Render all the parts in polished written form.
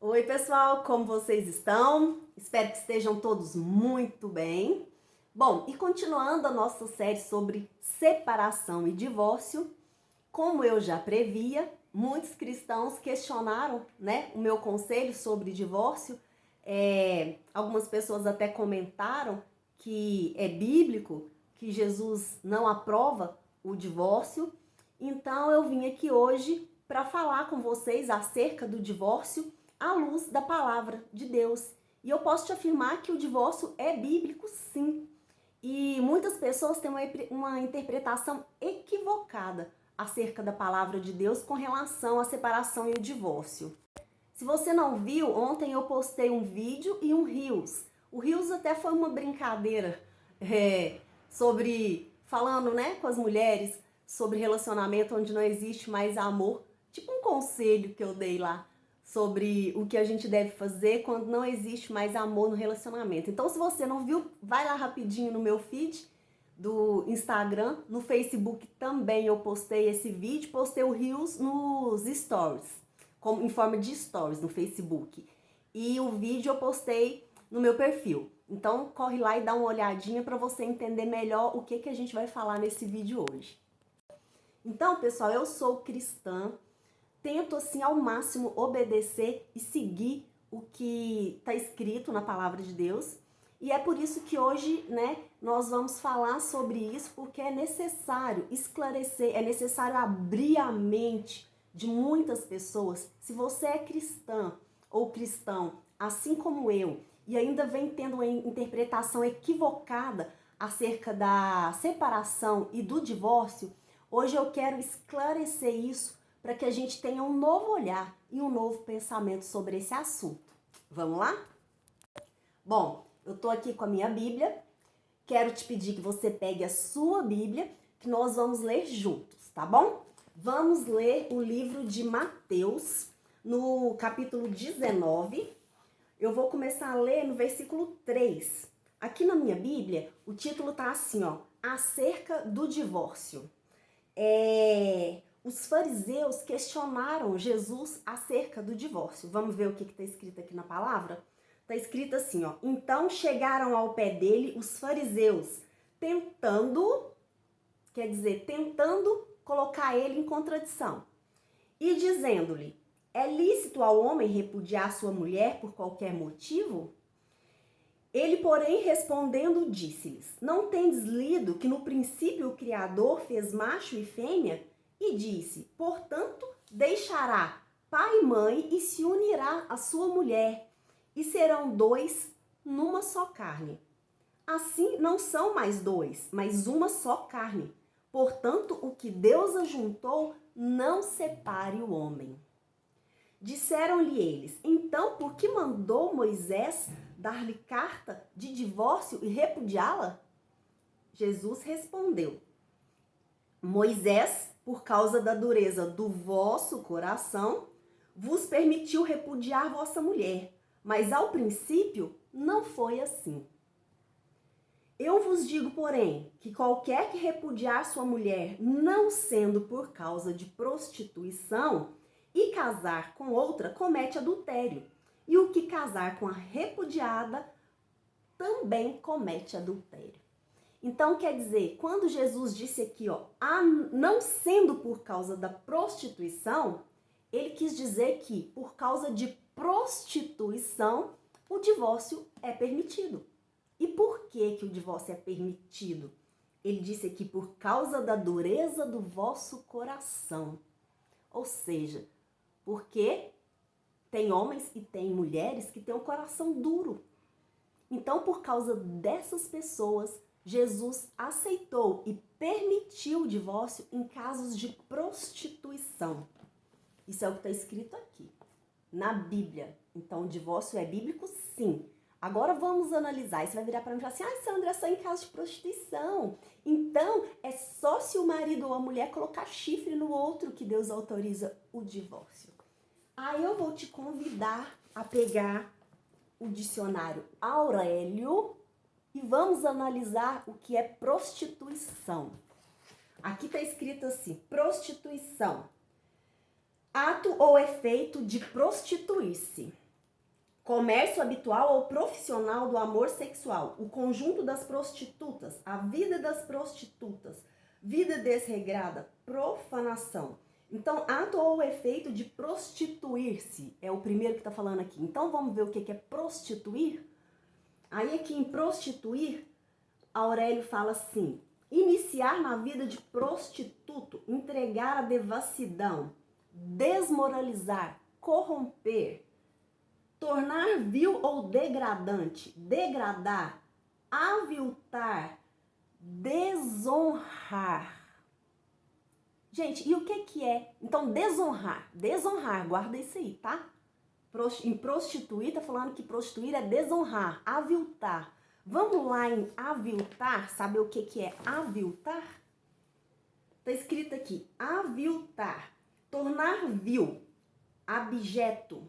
Oi, pessoal, como vocês estão? Espero que estejam todos muito bem. Bom, e continuando a nossa série sobre separação e divórcio, como eu já previa, muitos cristãos questionaram, o meu conselho sobre divórcio. Algumas pessoas até comentaram que é bíblico, que Jesus não aprova o divórcio. Então eu vim aqui hoje para falar com vocês acerca do divórcio à luz da palavra de Deus. E eu posso te afirmar que o divórcio é bíblico, sim. E muitas pessoas têm uma interpretação equivocada acerca da palavra de Deus com relação à separação e o divórcio. Se você não viu, ontem eu postei um vídeo e um Reels. O Reels até foi uma brincadeira falando com as mulheres sobre relacionamento onde não existe mais amor. Tipo um conselho que eu dei lá sobre o que a gente deve fazer quando não existe mais amor no relacionamento. Então, se você não viu, vai lá rapidinho no meu feed do Instagram, no Facebook também eu postei esse vídeo, postei o Reels nos stories, em forma de stories no Facebook. E o vídeo eu postei no meu perfil. Então, corre lá e dá uma olhadinha para você entender melhor o que a gente vai falar nesse vídeo hoje. Então, pessoal, eu sou cristã, tento assim ao máximo obedecer e seguir o que está escrito na palavra de Deus. E é por isso que hoje, nós vamos falar sobre isso, porque é necessário esclarecer, é necessário abrir a mente de muitas pessoas. Se você é cristã ou cristão, assim como eu, e ainda vem tendo uma interpretação equivocada acerca da separação e do divórcio, hoje eu quero esclarecer isso para que a gente tenha um novo olhar e um novo pensamento sobre esse assunto. Vamos lá? Bom, eu tô aqui com a minha Bíblia. Quero te pedir que você pegue a sua Bíblia, que nós vamos ler juntos, tá bom? Vamos ler o livro de Mateus, no capítulo 19. Eu vou começar a ler no versículo 3. Aqui na minha Bíblia, o título tá assim, ó, acerca do divórcio. Os fariseus questionaram Jesus acerca do divórcio. Vamos ver o que está escrito aqui na palavra? Está escrito assim, ó. Então chegaram ao pé dele os fariseus, tentando colocar ele em contradição. E dizendo-lhe, é lícito ao homem repudiar sua mulher por qualquer motivo? Ele, porém, respondendo, disse-lhes, não tendes lido que no princípio o Criador fez macho e fêmea? E disse, portanto, deixará pai e mãe e se unirá à sua mulher, e serão dois numa só carne. Assim não são mais dois, mas uma só carne. Portanto, o que Deus ajuntou, não separe o homem. Disseram-lhe eles, então por que mandou Moisés dar-lhe carta de divórcio e repudiá-la? Jesus respondeu, Moisés, por causa da dureza do vosso coração, vos permitiu repudiar vossa mulher, mas ao princípio não foi assim. Eu vos digo, porém, que qualquer que repudiar sua mulher, não sendo por causa de prostituição, e casar com outra, comete adultério. E o que casar com a repudiada, também comete adultério. Então, quer dizer, quando Jesus disse aqui, ó, não sendo por causa da prostituição, ele quis dizer que, por causa de prostituição, o divórcio é permitido. E por que o divórcio é permitido? Ele disse aqui, por causa da dureza do vosso coração. Ou seja, porque tem homens e tem mulheres que têm um coração duro. Então, por causa dessas pessoas, Jesus aceitou e permitiu o divórcio em casos de prostituição. Isso é o que está escrito aqui, na Bíblia. Então, o divórcio é bíblico, sim. Agora vamos analisar. Isso vai virar para mim e falar assim, Sandra, é só em caso de prostituição. Então, é só se o marido ou a mulher colocar chifre no outro que Deus autoriza o divórcio. Aí eu vou te convidar a pegar o dicionário Aurélio e vamos analisar o que é prostituição. Aqui está escrito assim, prostituição. Ato ou efeito de prostituir-se. Comércio habitual ou profissional do amor sexual. O conjunto das prostitutas. A vida das prostitutas. Vida desregrada. Profanação. Então, ato ou efeito de prostituir-se. É o primeiro que está falando aqui. Então, vamos ver o que é prostituir? Aí aqui em prostituir, Aurélio fala assim: iniciar na vida de prostituto, entregar a devassidão, desmoralizar, corromper, tornar vil ou degradante, degradar, aviltar, desonrar. Gente, e o que é? Então, desonrar. Desonrar, guarda isso aí, tá? Em prostituir, tá falando que prostituir é desonrar, aviltar. Vamos lá em aviltar, saber o que é aviltar? Tá escrito aqui, aviltar, tornar vil, abjeto,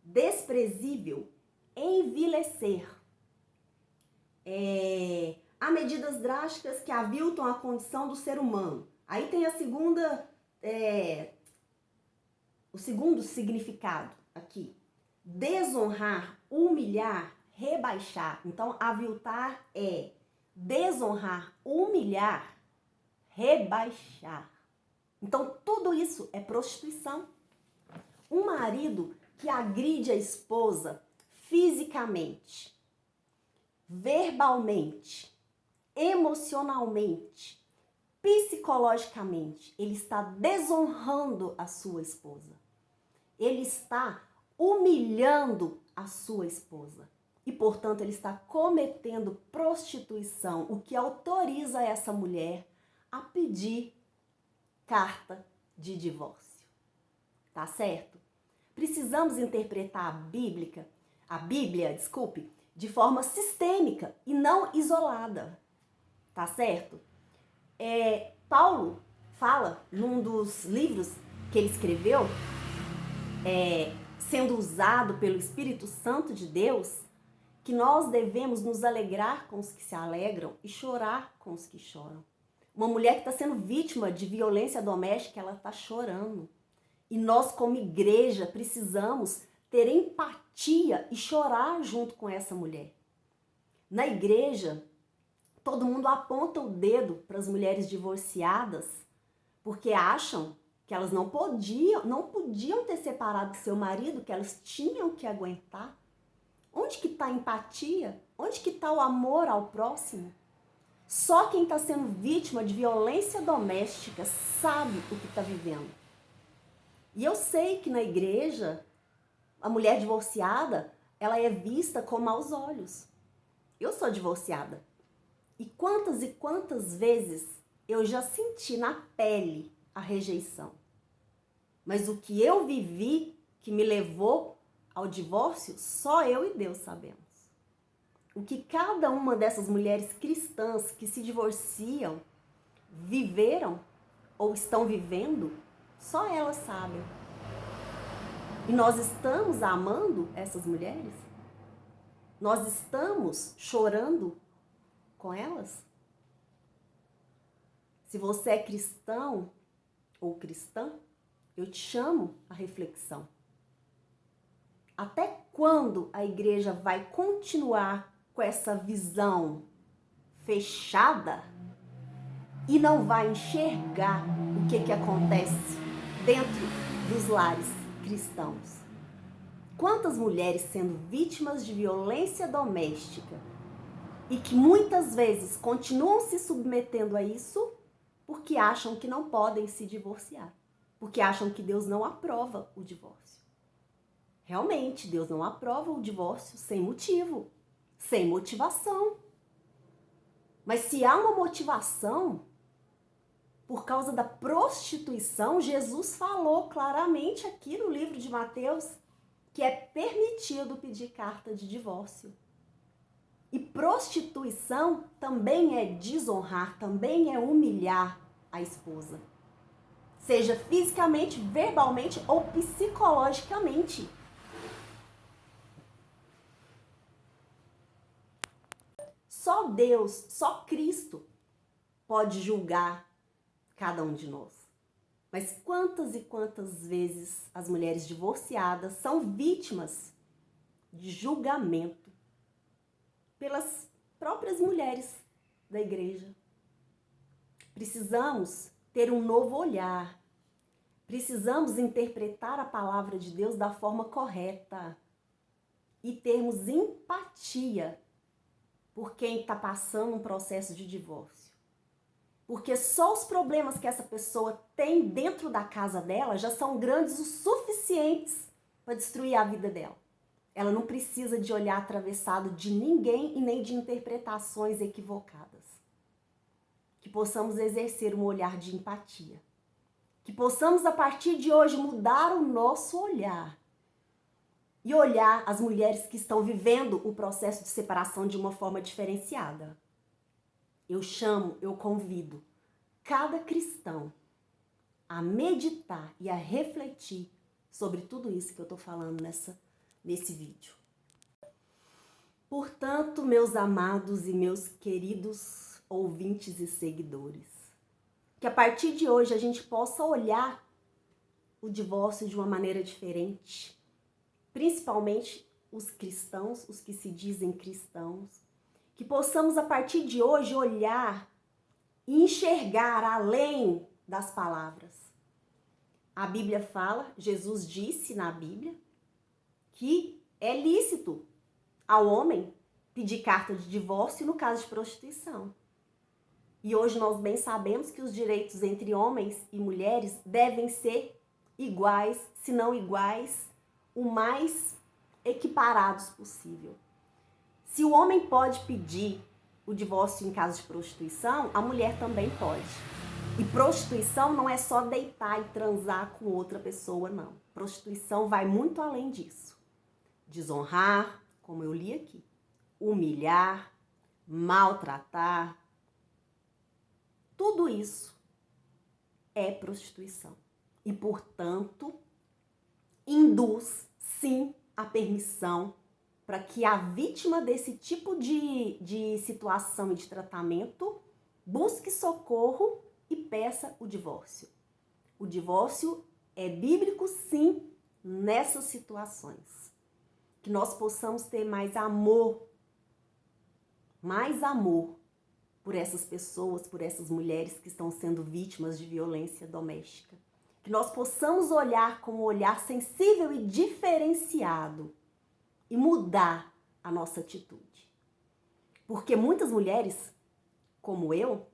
desprezível, envilecer. Há medidas drásticas que aviltam a condição do ser humano. Aí tem a segunda, o segundo significado aqui. Desonrar, humilhar, rebaixar. Então, aviltar é desonrar, humilhar, rebaixar. Então, tudo isso é prostituição. Um marido que agride a esposa fisicamente, verbalmente, emocionalmente, psicologicamente, ele está desonrando a sua esposa. Ele está humilhando a sua esposa. E, portanto, ele está cometendo prostituição, o que autoriza essa mulher a pedir carta de divórcio. Tá certo? Precisamos interpretar a Bíblia, de forma sistêmica e não isolada. Tá certo? Paulo fala num dos livros que ele escreveu, sendo usado pelo Espírito Santo de Deus, que nós devemos nos alegrar com os que se alegram e chorar com os que choram. Uma mulher que está sendo vítima de violência doméstica, ela está chorando. E nós, como igreja, precisamos ter empatia e chorar junto com essa mulher. Na igreja, todo mundo aponta o dedo para as mulheres divorciadas porque acham que elas não podiam ter separado do seu marido, que elas tinham que aguentar. Onde que está a empatia? Onde que está o amor ao próximo? Só quem está sendo vítima de violência doméstica sabe o que está vivendo. E eu sei que na igreja, a mulher divorciada, ela é vista com maus olhos. Eu sou divorciada. E quantas vezes eu já senti na pele a rejeição. Mas o que eu vivi, que me levou ao divórcio, só eu e Deus sabemos. O que cada uma dessas mulheres cristãs que se divorciam viveram ou estão vivendo, só elas sabem. E nós estamos amando essas mulheres? Nós estamos chorando com elas? Se você é cristão ou cristã, eu te chamo à reflexão. Até quando a igreja vai continuar com essa visão fechada e não vai enxergar o que acontece dentro dos lares cristãos? Quantas mulheres sendo vítimas de violência doméstica e que muitas vezes continuam se submetendo a isso porque acham que não podem se divorciar, porque acham que Deus não aprova o divórcio. Realmente, Deus não aprova o divórcio sem motivo, sem motivação. Mas se há uma motivação por causa da prostituição, Jesus falou claramente aqui no livro de Mateus que é permitido pedir carta de divórcio. E prostituição também é desonrar, também é humilhar a esposa. Seja fisicamente, verbalmente ou psicologicamente. Só Deus, só Cristo pode julgar cada um de nós. Mas quantas e quantas vezes as mulheres divorciadas são vítimas de julgamento pelas próprias mulheres da igreja. Precisamos ter um novo olhar. Precisamos interpretar a palavra de Deus da forma correta e termos empatia por quem está passando um processo de divórcio. Porque só os problemas que essa pessoa tem dentro da casa dela já são grandes o suficientes para destruir a vida dela. Ela não precisa de olhar atravessado de ninguém e nem de interpretações equivocadas. Que possamos exercer um olhar de empatia. Que possamos, a partir de hoje, mudar o nosso olhar. E olhar as mulheres que estão vivendo o processo de separação de uma forma diferenciada. Eu convido cada cristão a meditar e a refletir sobre tudo isso que eu estou falando nesse vídeo. Portanto, meus amados e meus queridos ouvintes e seguidores, que a partir de hoje a gente possa olhar o divórcio de uma maneira diferente, principalmente os cristãos, os que se dizem cristãos, que possamos a partir de hoje olhar e enxergar além das palavras. A Bíblia fala, Jesus disse na Bíblia, que é lícito ao homem pedir carta de divórcio no caso de prostituição. E hoje nós bem sabemos que os direitos entre homens e mulheres devem ser iguais, se não iguais, o mais equiparados possível. Se o homem pode pedir o divórcio em caso de prostituição, a mulher também pode. E prostituição não é só deitar e transar com outra pessoa, não. Prostituição vai muito além disso. Desonrar, como eu li aqui, humilhar, maltratar, tudo isso é prostituição. E, portanto, induz, sim, a permissão para que a vítima desse tipo de situação e de tratamento busque socorro e peça o divórcio. O divórcio é bíblico, sim, nessas situações. Que nós possamos ter mais amor por essas pessoas, por essas mulheres que estão sendo vítimas de violência doméstica. Que nós possamos olhar com um olhar sensível e diferenciado e mudar a nossa atitude. Porque muitas mulheres, como eu,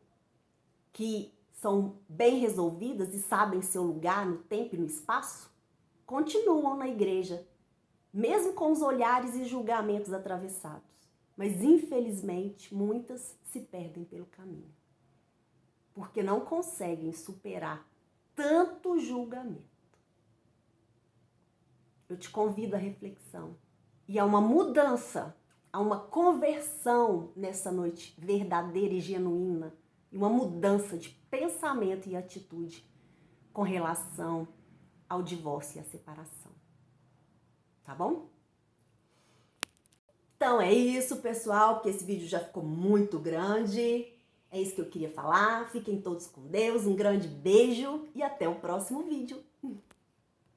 que são bem resolvidas e sabem seu lugar no tempo e no espaço, continuam na igreja, mesmo com os olhares e julgamentos atravessados. Mas, infelizmente, muitas se perdem pelo caminho, porque não conseguem superar tanto julgamento. Eu te convido à reflexão e a uma mudança, a uma conversão nessa noite verdadeira e genuína, e uma mudança de pensamento e atitude com relação ao divórcio e à separação. Tá bom? Então é isso, pessoal, porque esse vídeo já ficou muito grande. É isso que eu queria falar. Fiquem todos com Deus, um grande beijo e até o próximo vídeo.